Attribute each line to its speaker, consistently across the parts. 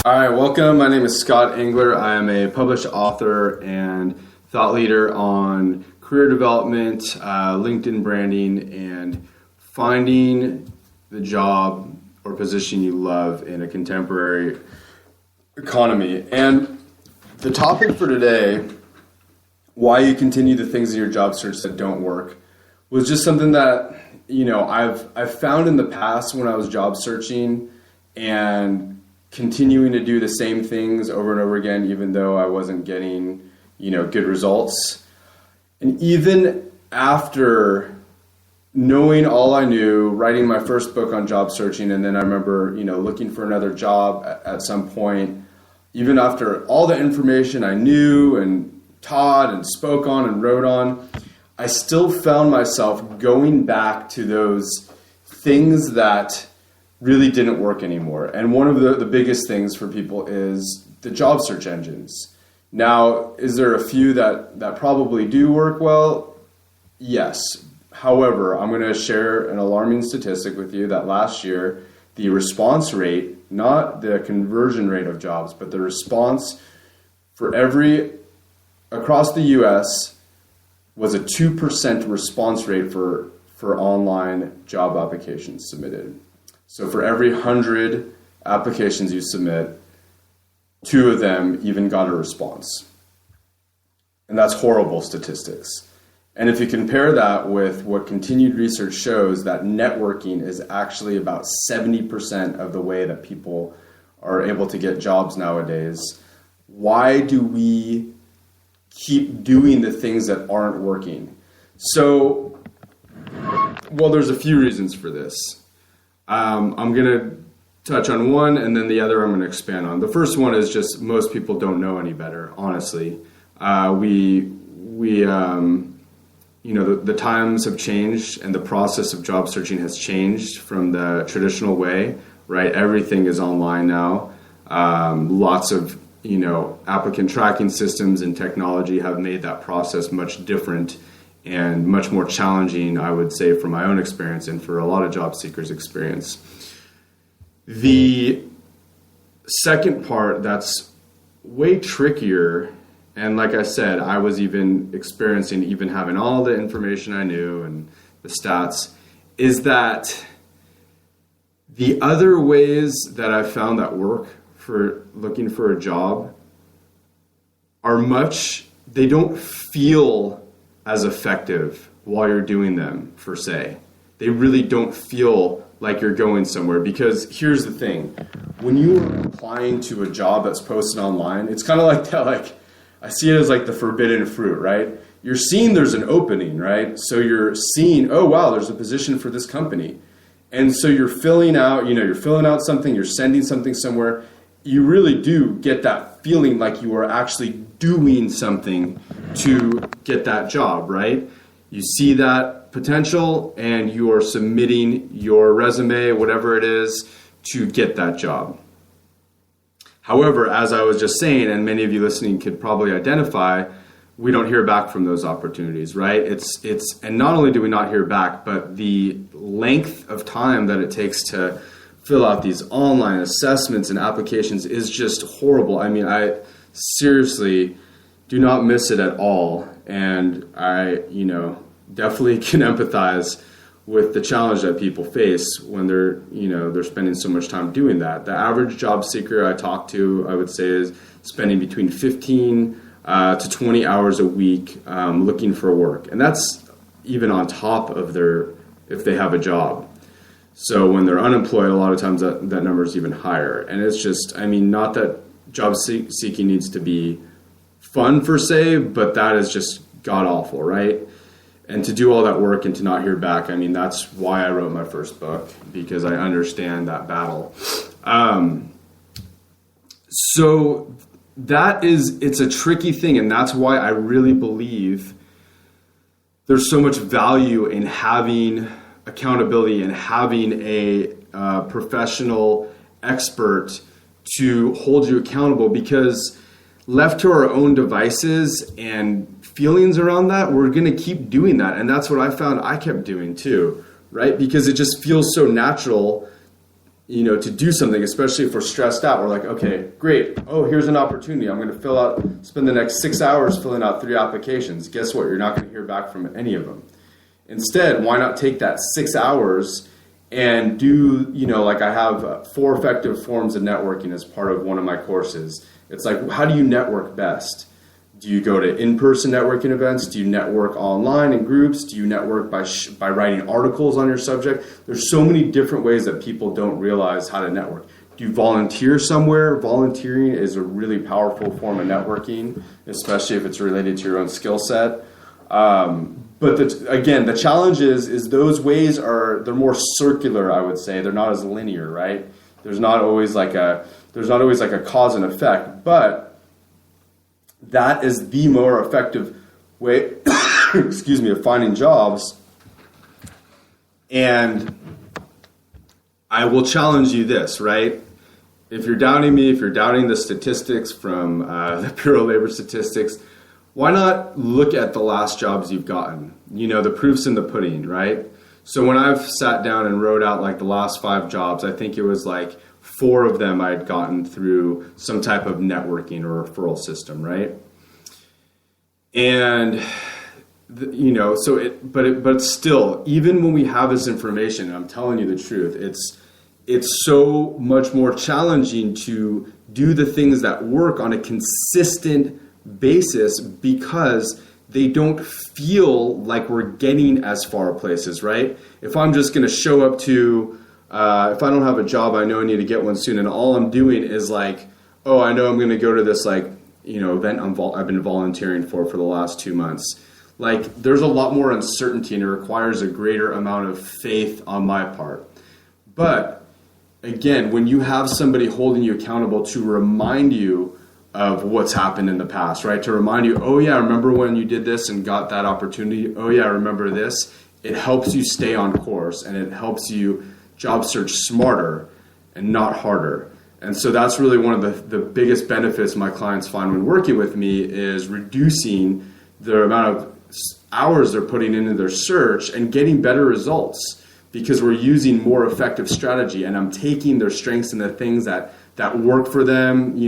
Speaker 1: All right, welcome. My name is Scott Engler. I am a published author and thought leader on career development, LinkedIn branding, and finding the job or position you love in a contemporary economy. And the topic for today, why you continue the things in your job search that don't work, was just something that, I've found in the past when I was job searching and continuing to do the same things over and over again, even though I wasn't getting, good results. And even after knowing all I knew, writing my first book on job searching, and then I remember, looking for another job at some point, even after all the information I knew and taught and spoke on and wrote on, I still found myself going back to those things that really didn't work anymore. And one of the biggest things for people is the job search engines. Now, is there a few that probably do work well? Yes. However, I'm going to share an alarming statistic with you that last year, the response rate, not the conversion rate of jobs, but the response for across the US was a 2% response rate for online job applications submitted. So for every 100 applications you submit, 2 of them even got a response. And that's horrible statistics. And if you compare that with what continued research shows, that networking is actually about 70% of the way that people are able to get jobs nowadays, why do we keep doing the things that aren't working? So, there's a few reasons for this. I'm going to touch on one, and then the other I'm going to expand on. The first one is just most people don't know any better, honestly. The times have changed, and the process of job searching has changed from the traditional way, right? Everything is online now. Lots of, applicant tracking systems and technology have made that process much different and much more challenging, I would say, from my own experience and for a lot of job seekers' experience. The second part that's way trickier, and like I said, I was even experiencing, even having all the information I knew and the stats, is that the other ways that I've found that work for looking for a job they don't feel as effective while you're doing them, per se. They really don't feel like you're going somewhere, because here's the thing. When you are applying to a job that's posted online, it's kind of like that, like, I see it as like the forbidden fruit, right? You're seeing there's an opening, right? So you're seeing, oh wow, there's a position for this company. And so you're filling out something, you're sending something somewhere. You really do get that feeling like you are actually doing something to get that job, right? You see that potential and you are submitting your resume, whatever it is, to get that job. However, as I was just saying, and many of you listening could probably identify, we don't hear back from those opportunities, right? And not only do we not hear back, but the length of time that it takes to fill out these online assessments and applications is just horrible. I mean, I seriously do not miss it at all. And I, definitely can empathize with the challenge that people face when they're spending so much time doing that. The average job seeker I talk to, I would say, is spending between 15 to 20 hours a week looking for work. And that's even on top of if they have a job. So when they're unemployed, a lot of times that number is even higher. And it's just, not that job seeking needs to be fun per se, but that is just god awful, right? And to do all that work and to not hear back, that's why I wrote my first book, because I understand that battle. So it's a tricky thing, and that's why I really believe there's so much value in having accountability and having a professional expert to hold you accountable, because left to our own devices and feelings around that, we're going to keep doing that. And that's what I found I kept doing too, right? Because it just feels so natural, to do something, especially if we're stressed out. We're like, okay, great. Oh, here's an opportunity. I'm going to spend the next 6 hours filling out 3 applications. Guess what? You're not going to hear back from any of them. Instead, why not take that 6 hours and do, like I have 4 effective forms of networking as part of one of my courses. It's like, how do you network best? Do you go to in-person networking events? Do you network online in groups? Do you network by writing articles on your subject? There's so many different ways that people don't realize how to network. Do you volunteer somewhere? Volunteering is a really powerful form of networking, especially if it's related to your own skill set. But the challenge is those ways they're more circular, I would say. They're not as linear, right? There's not always like a cause and effect, but that is the more effective way, of finding jobs. And I will challenge you this, right? If you're doubting me, if you're doubting the statistics from the Bureau of Labor Statistics, why not look at the last jobs you've gotten? The proof's in the pudding, right? So when I've sat down and wrote out like the last 5 jobs, I think it was like 4 of them I'd gotten through some type of networking or referral system, right? And but still, even when we have this information, and I'm telling you the truth, it's so much more challenging to do the things that work on a consistent basis because they don't feel like we're getting as far places, right? If I'm just going to show up to, if I don't have a job, I know I need to get one soon, and all I'm doing is like, oh, I know I'm going to go to this event I've been volunteering for the last 2 months. Like, there's a lot more uncertainty, and it requires a greater amount of faith on my part. But again, when you have somebody holding you accountable to remind you of what's happened in the past, right? To remind you, oh yeah, remember when you did this and got that opportunity? Oh yeah, remember this? It helps you stay on course, and it helps you job search smarter and not harder. And so that's really one of the biggest benefits my clients find when working with me is reducing the amount of hours they're putting into their search and getting better results because we're using more effective strategy, and I'm taking their strengths and the things that work for them,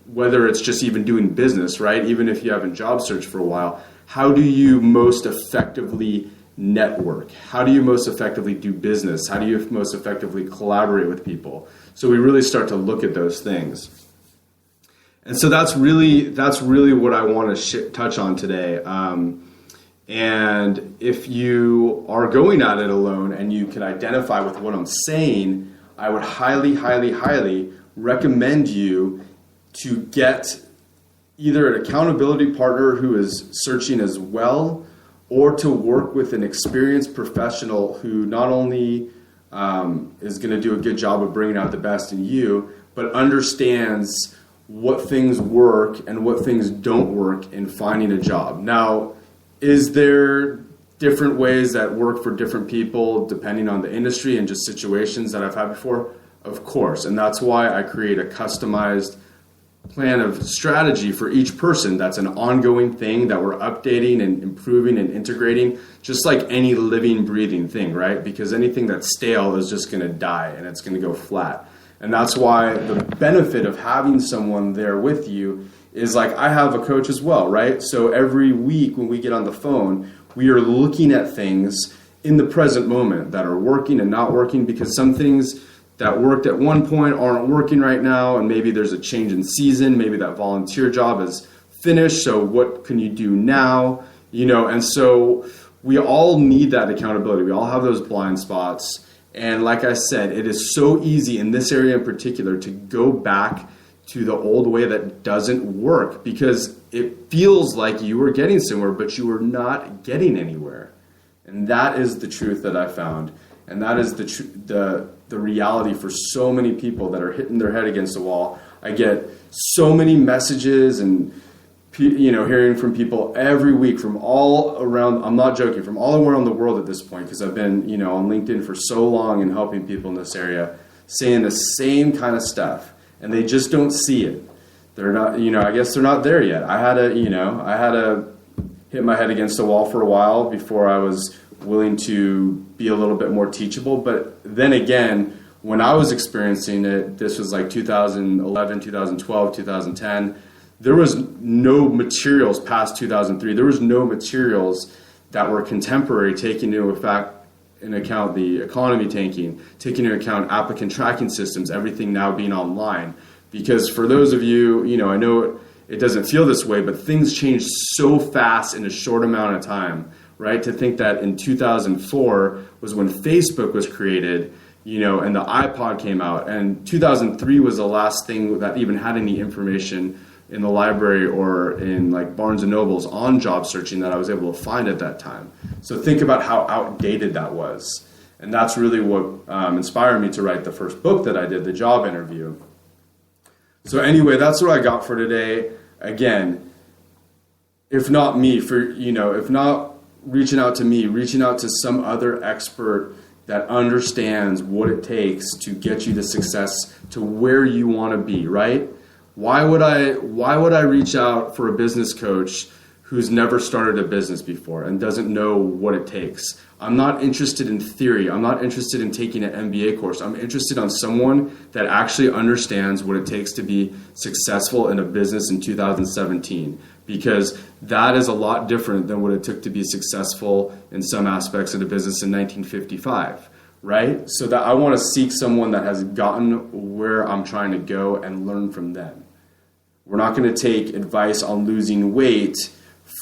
Speaker 1: whether it's just even doing business, right? Even if you haven't job searched for a while, how do you most effectively network? How do you most effectively do business? How do you most effectively collaborate with people? So we really start to look at those things. And so that's really what I want to touch on today. And if you are going at it alone and you can identify with what I'm saying, I would highly, highly, highly recommend you to get either an accountability partner who is searching as well, or to work with an experienced professional who not only is going to do a good job of bringing out the best in you, but understands what things work and what things don't work in finding a job. Now, is there different ways that work for different people depending on the industry and just situations that I've had before? Of course, and that's why I create a customized plan of strategy for each person. That's an ongoing thing that we're updating and improving and integrating, just like any living, breathing thing, right? Because anything that's stale is just going to die and it's going to go flat. And that's why the benefit of having someone there with you is like I have a coach as well, right? So every week when we get on the phone, we are looking at things in the present moment that are working and not working, because some things that worked at one point aren't working right now, and maybe there's a change in season, maybe that volunteer job is finished, so what can you do now? And so we all need that accountability. We all have those blind spots, and like I said, it is so easy in this area in particular to go back to the old way that doesn't work, because it feels like you were getting somewhere, but you were not getting anywhere. And that is the truth that I found, and that is the reality for so many people that are hitting their head against the wall. I get so many messages and hearing from people every week from all around, I'm not joking, from all around the world at this point, because I've been on LinkedIn for so long and helping people in this area, saying the same kind of stuff, and they just don't see it. They're not, I guess they're not there yet. I had to hit my head against the wall for a while before I was willing to be a little bit more teachable. But then again, when I was experiencing it, this was like 2011, 2012, 2010, there was no materials past 2003. There was no materials that were contemporary, taking into account the economy tanking, taking into account applicant tracking systems, everything now being online. Because for those of you, I know it doesn't feel this way, but things change so fast in a short amount of time, right? To think that in 2004 was when Facebook was created, and the iPod came out, and 2003 was the last thing that even had any information in the library or in like Barnes and Nobles on job searching that I was able to find at that time. So think about how outdated that was. And that's really what inspired me to write the first book that I did, The Job Interview. So anyway, that's what I got for today. Again, if not me, if not reaching out to me, reaching out to some other expert that understands what it takes to get you the success to where you want to be, right? Why would I reach out for a business coach who's never started a business before and doesn't know what it takes? I'm not interested in theory. I'm not interested in taking an MBA course. I'm interested in someone that actually understands what it takes to be successful in a business in 2017, because that is a lot different than what it took to be successful in some aspects of the business in 1955, right? So that I want to seek someone that has gotten where I'm trying to go and learn from them. We're not going to take advice on losing weight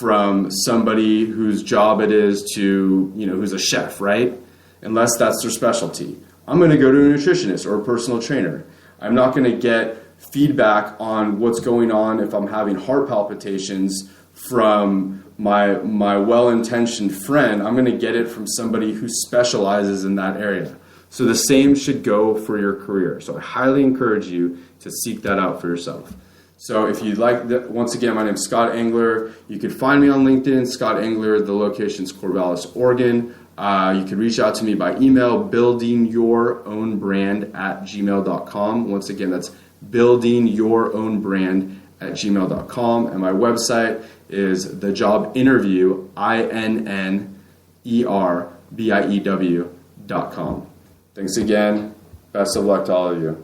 Speaker 1: from somebody whose job it is to, who's a chef, right? Unless that's their specialty. I'm going to go to a nutritionist or a personal trainer. I'm not going to get feedback on what's going on if I'm having heart palpitations from my well-intentioned friend. I'm going to get it from somebody who specializes in that area. So the same should go for your career. So I highly encourage you to seek that out for yourself. So if you'd like, once again, my name is Scott Engler. You can find me on LinkedIn, Scott Engler. The location's Corvallis, Oregon. You can reach out to me by email, buildingyourownbrand@gmail.com. Once again, that's buildingyourownbrand@gmail.com. And my website is thejobinterview.com. Thanks again. Best of luck to all of you.